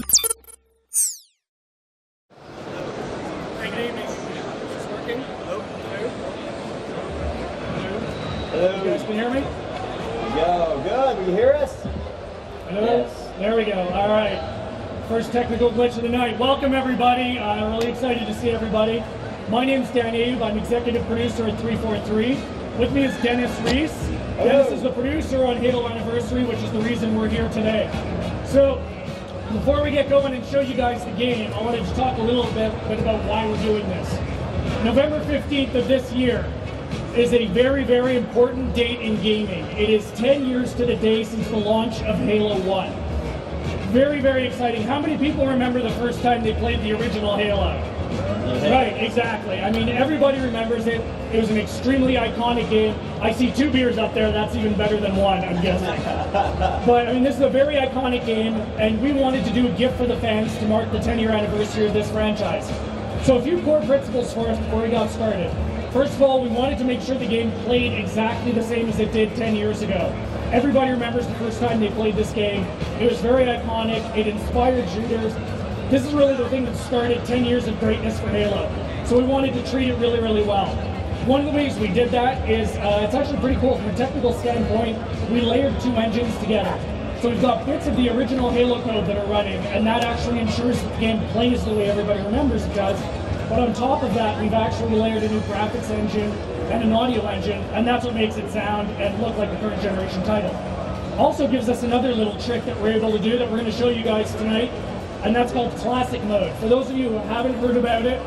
Good evening. Is this working? Hello? Hello? You guys can hear me? Yo, good. Can you hear us? Hello? Yes. There we go. All right. First technical glitch of the night. Welcome, everybody. I'm really excited to see everybody. My name's Dan Abe. I'm executive producer at 343. With me is Dennis Reese. Hello. Dennis is the producer on Halo Anniversary, which is the reason we're here today. So, before we get going and show you guys the game, I wanted to talk a little bit about why we're doing this. November 15th of this year is a very, very important date in gaming. It is 10 years to the day since the launch of Halo 1. Very, very exciting. How many people remember the first time they played the original Halo? Yeah. Right, exactly. I mean, everybody remembers it. It was an extremely iconic game. I see 2 beers up there. That's even better than 1, I'm guessing. But, I mean, this is a very iconic game, and we wanted to do a gift for the fans to mark the 10-year anniversary of this franchise. So a few core principles for us before we got started. First of all, we wanted to make sure the game played exactly the same as it did 10 years ago. Everybody remembers the first time they played this game. It was very iconic. It inspired shooters. This is really the thing that started 10 years of greatness for Halo. So we wanted to treat it really, really well. One of the ways we did that is, it's actually pretty cool from a technical standpoint. We layered 2 engines together. So we've got bits of the original Halo code that are running, and that actually ensures that the game plays the way everybody remembers it does. But on top of that, we've actually layered a new graphics engine and an audio engine, and that's what makes it sound and look like a current generation title. Also gives us another little trick that we're able to do that we're going to show you guys tonight, and that's called Classic Mode. For those of you who haven't heard about it,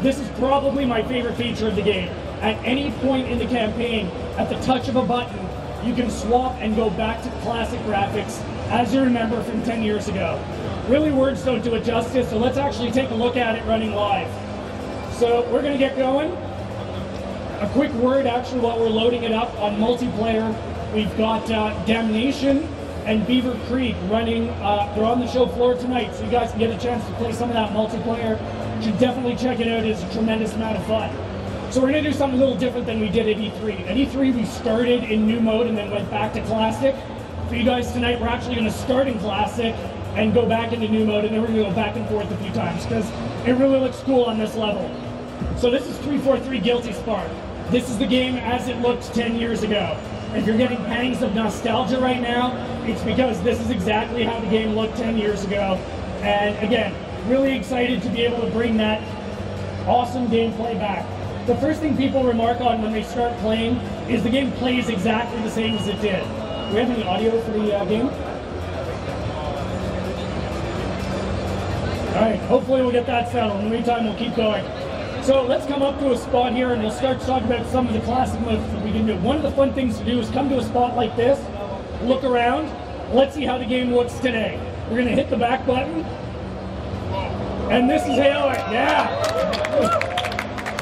this is probably my favorite feature of the game. At any point in the campaign, at the touch of a button, you can swap and go back to classic graphics as you remember from 10 years ago. Really, words don't do it justice, so let's actually take a look at it running live. So we're going to get going. A quick word actually while we're loading it up on multiplayer. We've got Damnation and Beaver Creek running. They're on the show floor tonight, so you guys can get a chance to play some of that multiplayer. You should definitely check it out. It's a tremendous amount of fun. So we're going to do something a little different than we did at E3. At E3 we started in new mode and then went back to Classic. For you guys tonight, we're actually going to start in Classic and go back into new mode, and then we're going to go back and forth a few times because it really looks cool on this level. So this is 343 Guilty Spark. This is the game as it looked 10 years ago. If you're getting pangs of nostalgia right now, it's because this is exactly how the game looked 10 years ago. And again, really excited to be able to bring that awesome gameplay back. The first thing people remark on when they start playing is the game plays exactly the same as it did. Do we have any audio for the game? All right, hopefully we'll get that settled. In the meantime, we'll keep going. So let's come up to a spot here and we'll start to talk about some of the classic modes that we can do. One of the fun things to do is come to a spot like this, look around, let's see how the game looks today. We're going to hit the back button, and this is Halo,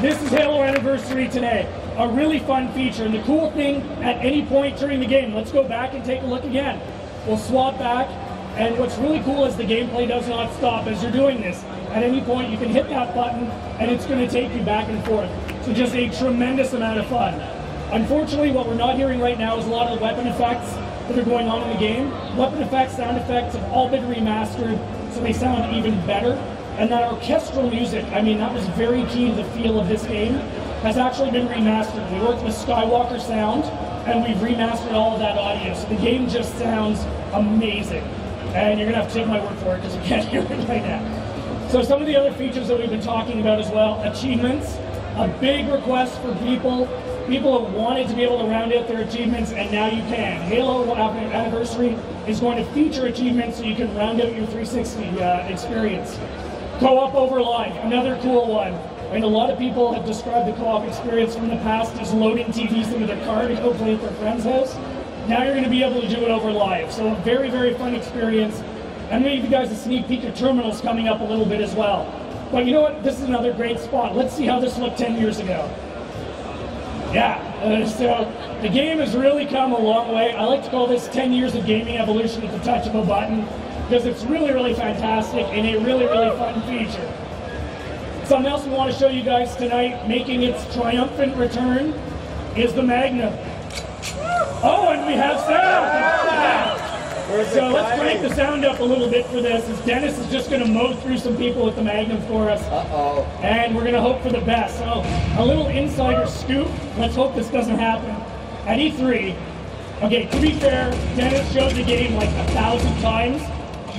This is Halo Anniversary today. A really fun feature, and the cool thing, at any point during the game, let's go back and take a look again. We'll swap back, and what's really cool is the gameplay does not stop as you're doing this. At any point, you can hit that button, and it's going to take you back and forth. So just a tremendous amount of fun. Unfortunately, what we're not hearing right now is a lot of the weapon effects that are going on in the game. Weapon effects, sound effects have all been remastered, so they sound even better. And that orchestral music, I mean, that was very key to the feel of this game, has actually been remastered. We worked with Skywalker Sound, and we've remastered all of that audio. So the game just sounds amazing. And you're going to have to take my word for it because you can't hear it right now. So some of the other features that we've been talking about as well, achievements, a big request for people. People have wanted to be able to round out their achievements, and now you can. Halo Anniversary is going to feature achievements so you can round out your 360 experience. Co-op over live, another cool one. I mean, a lot of people have described the co-op experience from the past as loading TVs into their car to go play at their friend's house. Now you're going to be able to do it over live. So a very, very fun experience. I'm going to give you guys a sneak peek of terminals coming up a little bit as well. But you know what? This is another great spot. Let's see how this looked 10 years ago. Yeah, so the game has really come a long way. I like to call this 10 years of gaming evolution at the touch of a button because it's really, really fantastic and a really, really fun feature. Something else we want to show you guys tonight, making its triumphant return, is the Magnum. Oh, and we have sound! So let's crank the sound up a little bit for this, as Dennis is just going to mow through some people with the Magnum for us. Uh-oh. And we're going to hope for the best. So a little insider scoop. Let's hope this doesn't happen. At E3, okay, to be fair, Dennis showed the game like 1,000 times.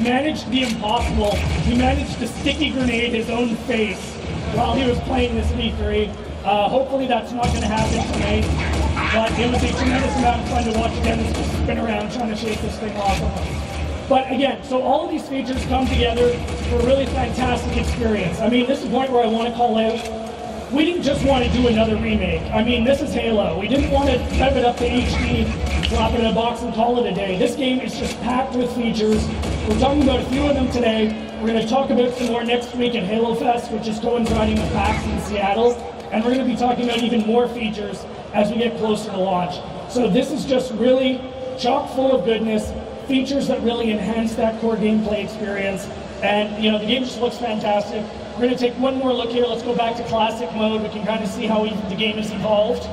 Managed the impossible. He managed to sticky grenade his own face while he was playing this at E3. Hopefully that's not going to happen tonight. But it was a tremendous amount of fun to watch Dennis just spin around trying to shake this thing off. But again, so all of these features come together for a really fantastic experience. I mean, this is the point where I want to call out, we didn't just want to do another remake. I mean, this is Halo. We didn't want to rev it up to HD, drop it in a box and call it a day. This game is just packed with features. We're talking about a few of them today. We're going to talk about some more next week at Halo Fest, which is coinciding with PAX in Seattle. And we're going to be talking about even more features as we get closer to launch. So this is just really chock full of goodness, features that really enhance that core gameplay experience. And you know, the game just looks fantastic. We're going to take one more look here. Let's go back to classic mode. We can kind of see how the game has evolved.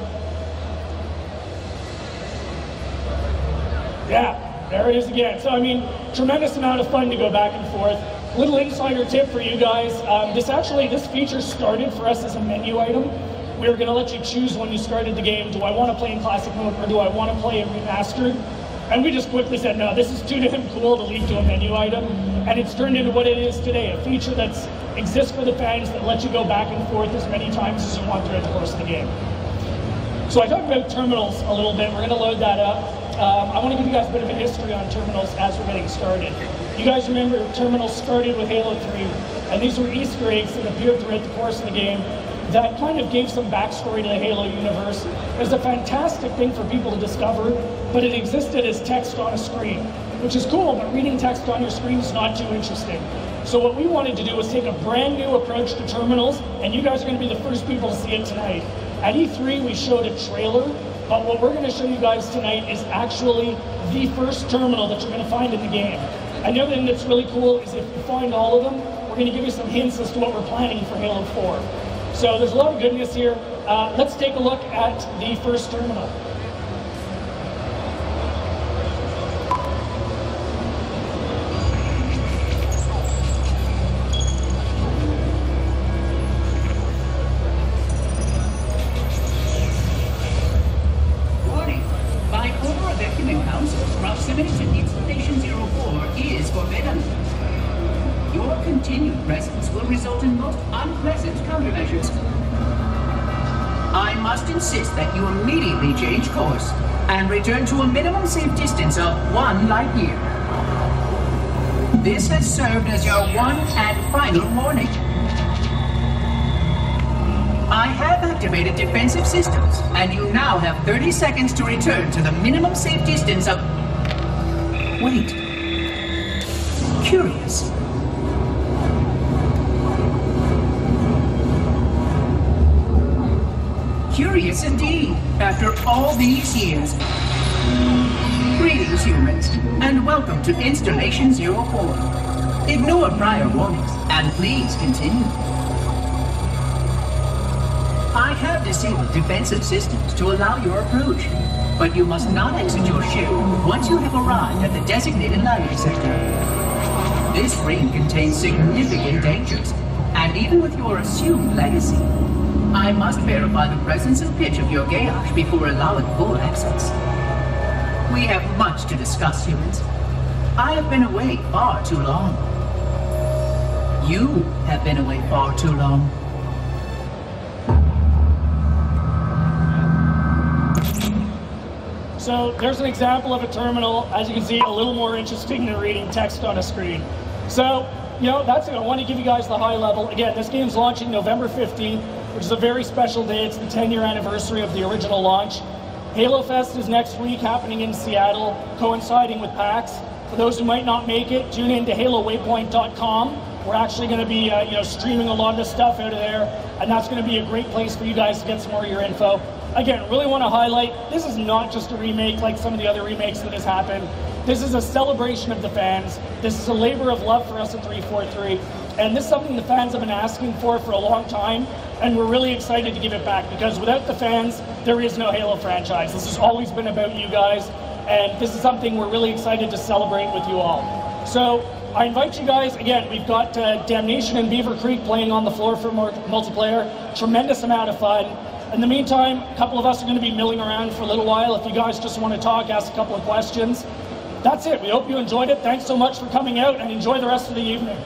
Yeah, there it is again. So I mean, tremendous amount of fun to go back and forth. Little insider tip for you guys. This feature started for us as a menu item. We were going to let you choose when you started the game, do I want to play in classic mode or do I want to play it remastered? And we just quickly said, no, this is too damn cool to leave to a menu item. And it's turned into what it is today, a feature that exists for the fans that lets you go back and forth as many times as you want throughout the course of the game. So I talked about terminals a little bit. We're going to load that up. I want to give you guys a bit of a history on terminals as we're getting started. You guys remember terminals started with Halo 3, and these were Easter eggs that appeared throughout the course of the game that kind of gave some backstory to the Halo universe. It was a fantastic thing for people to discover, but it existed as text on a screen, which is cool, but reading text on your screen is not too interesting. So what we wanted to do was take a brand new approach to terminals, and you guys are going to be the first people to see it tonight. At E3, we showed a trailer, but what we're going to show you guys tonight is actually the first terminal that you're going to find in the game. And the other thing that's really cool is if you find all of them, we're going to give you some hints as to what we're planning for Halo 4. So there's a lot of goodness here. Let's take a look at the first terminal. Warning. By order of the Human Council, proximity to Installation 04 is forbidden. Your continued presence will result in most unpleasant countermeasures. I must insist that you immediately change course and return to a minimum safe distance of 1 light year. This has served as your one and final warning. I have activated defensive systems, and you now have 30 seconds to return to the minimum safe distance of... Wait. Curious. Curious indeed, after all these years. Greetings, humans, and welcome to Installation 04. Ignore prior warnings, and please continue. I have disabled defensive systems to allow your approach, but you must not exit your ship once you have arrived at the designated landing sector. This ring contains significant dangers, and even with your assumed legacy, I must verify the presence and pitch of your gauge before allowing full access. We have much to discuss, humans. I have been away far too long. You have been away far too long. So there's an example of a terminal, as you can see, a little more interesting than reading text on a screen. So, you know, that's it. I want to give you guys the high level. Again, this game's launching November 15th, which is a very special day. It's the 10-year anniversary of the original launch. Halo Fest is next week, happening in Seattle, coinciding with PAX. For those who might not make it, tune in to HaloWaypoint.com. We're actually going to be streaming a lot of stuff out of there, and that's going to be a great place for you guys to get some more of your info. Again, really want to highlight, this is not just a remake like some of the other remakes that has happened. This is a celebration of the fans. This is a labor of love for us at 343. And this is something the fans have been asking for a long time. And we're really excited to give it back, because without the fans, there is no Halo franchise. This has always been about you guys. and this is something we're really excited to celebrate with you all. So I invite you guys, again, we've got Damnation and Beaver Creek playing on the floor for multiplayer, tremendous amount of fun. In the meantime, a couple of us are going to be milling around for a little while. If you guys just want to talk, ask a couple of questions. That's it. We hope you enjoyed it. Thanks so much for coming out, and enjoy the rest of the evening.